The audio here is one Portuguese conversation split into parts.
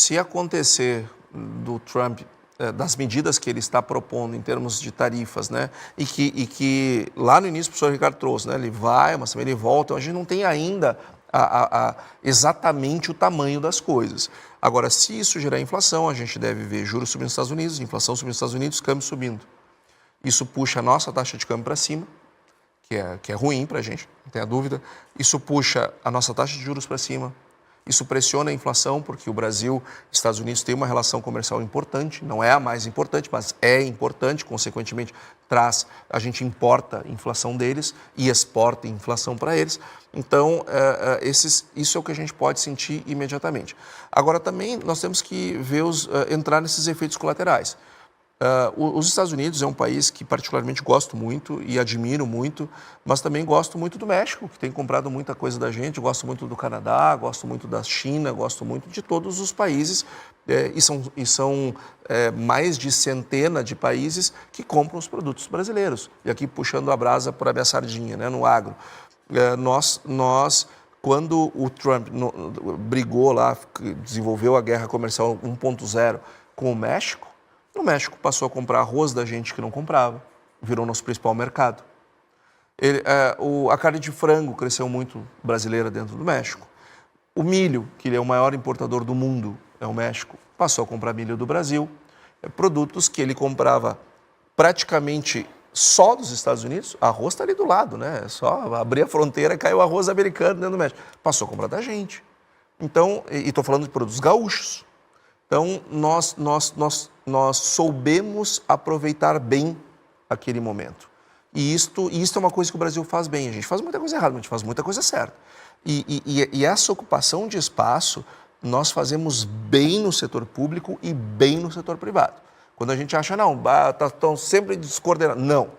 se acontecer do Trump, das medidas que ele está propondo em termos de tarifas, né, e que lá no início o professor Ricardo trouxe, né, ele vai, mas também ele volta, então a gente não tem ainda exatamente o tamanho das coisas. Agora, se isso gerar inflação, a gente deve ver juros subindo nos Estados Unidos, inflação subindo nos Estados Unidos, câmbio subindo. Isso puxa a nossa taxa de câmbio para cima, que é ruim para a gente, não tenha dúvida. Isso puxa a nossa taxa de juros para cima. Isso pressiona a inflação, porque o Brasil e Estados Unidos têm uma relação comercial importante, não é a mais importante, mas é importante, consequentemente, a gente importa a inflação deles e exporta a inflação para eles. Então, isso é o que a gente pode sentir imediatamente. Agora, também, nós temos que ver entrar nesses efeitos colaterais. Os Estados Unidos é um país que particularmente gosto muito e admiro muito, mas também gosto muito do México, que tem comprado muita coisa da gente, gosto muito do Canadá, gosto muito da China, gosto muito de todos os países, e são mais de centena de países que compram os produtos brasileiros. E aqui puxando a brasa para a minha sardinha, né, no agro. Quando o Trump brigou lá, desenvolveu a guerra comercial 1.0 com o México passou a comprar arroz da gente que não comprava, virou nosso principal mercado. A carne de frango cresceu muito brasileira dentro do México. O milho, que ele é o maior importador do mundo, é o México, passou a comprar milho do Brasil. Produtos que ele comprava praticamente só dos Estados Unidos, arroz está ali do lado, né? É só abrir a fronteira e caiu o arroz americano dentro do México. Passou a comprar da gente. Então, e estou falando de produtos gaúchos. Então, nós soubemos aproveitar bem aquele momento. E isto é uma coisa que o Brasil faz bem. A gente faz muita coisa errada, mas a gente faz muita coisa certa. E essa ocupação de espaço, nós fazemos bem no setor público e bem no setor privado. Quando a gente acha, não, estão sempre descoordenados. Não.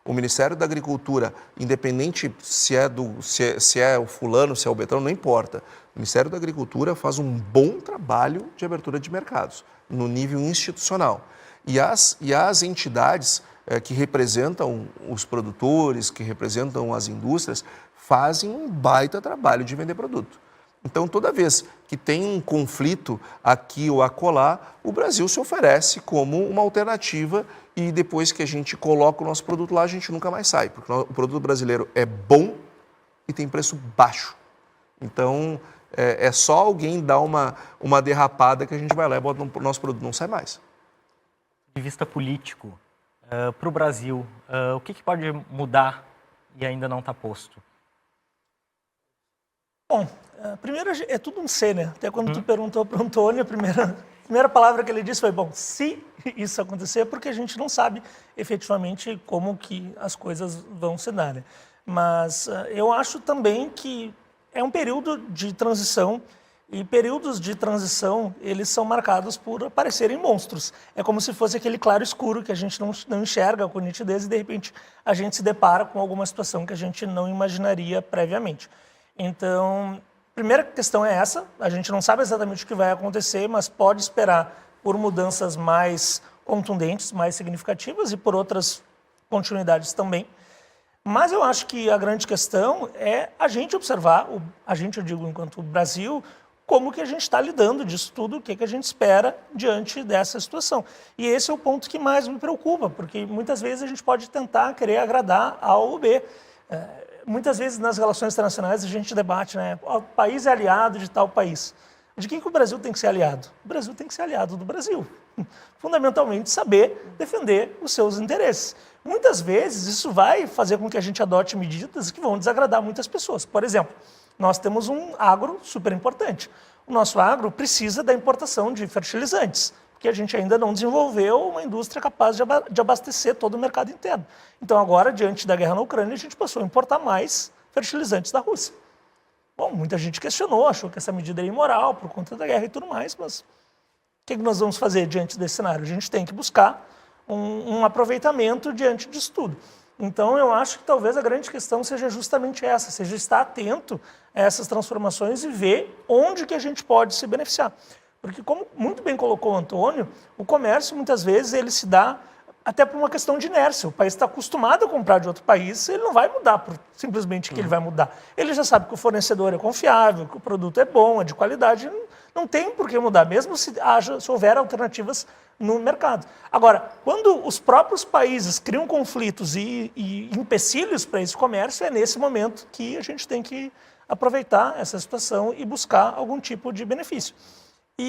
O Ministério da Agricultura, independente se é o fulano, se é o Beltrano, não importa. O Ministério da Agricultura faz um bom trabalho de abertura de mercados, no nível institucional. E as entidades que representam os produtores, que representam as indústrias, fazem um baita trabalho de vender produto. Então, toda vez que tem um conflito aqui ou acolá, o Brasil se oferece como uma alternativa e depois que a gente coloca o nosso produto lá, a gente nunca mais sai, porque o produto brasileiro é bom e tem preço baixo. Então, é só alguém dar uma derrapada que a gente vai lá e bota o nosso produto, não sai mais. De vista político, para o Brasil, o que pode mudar e ainda não está posto? Bom, primeiro é tudo um C, né? Até quando tu perguntou para o Antônio, a primeira palavra que ele disse foi, bom, se isso acontecer, porque a gente não sabe efetivamente como que as coisas vão se dar, né? Mas eu acho também que é um período de transição e períodos de transição, eles são marcados por aparecerem monstros. É como se fosse aquele claro escuro que a gente não enxerga com nitidez e de repente a gente se depara com alguma situação que a gente não imaginaria previamente. Então, a primeira questão é essa, a gente não sabe exatamente o que vai acontecer, mas pode esperar por mudanças mais contundentes, mais significativas e por outras continuidades também. Mas eu acho que a grande questão é a gente observar, a gente, eu digo, enquanto Brasil, como que a gente está lidando disso tudo, o que a gente espera diante dessa situação. E esse é o ponto que mais me preocupa, porque muitas vezes a gente pode tentar querer agradar A ou B. Muitas vezes nas relações internacionais a gente debate, né? O país é aliado de tal país. De quem que o Brasil tem que ser aliado? O Brasil tem que ser aliado do Brasil. Fundamentalmente, saber defender os seus interesses. Muitas vezes isso vai fazer com que a gente adote medidas que vão desagradar muitas pessoas. Por exemplo, nós temos um agro super importante. O nosso agro precisa da importação de fertilizantes, porque a gente ainda não desenvolveu uma indústria capaz de abastecer todo o mercado interno. Então agora, diante da guerra na Ucrânia, a gente passou a importar mais fertilizantes da Rússia. Bom, muita gente questionou, achou que essa medida era imoral por conta da guerra e tudo mais, mas o que nós vamos fazer diante desse cenário? A gente tem que buscar um aproveitamento diante disso tudo. Então eu acho que talvez a grande questão seja justamente essa, seja estar atento a essas transformações e ver onde que a gente pode se beneficiar. Porque, como muito bem colocou o Antônio, o comércio, muitas vezes, ele se dá até por uma questão de inércia. O país está acostumado a comprar de outro país, ele não vai mudar por simplesmente que ele vai mudar. Ele já sabe que o fornecedor é confiável, que o produto é bom, é de qualidade, não tem por que mudar, mesmo se houver alternativas no mercado. Agora, quando os próprios países criam conflitos e empecilhos para esse comércio, é nesse momento que a gente tem que aproveitar essa situação e buscar algum tipo de benefício.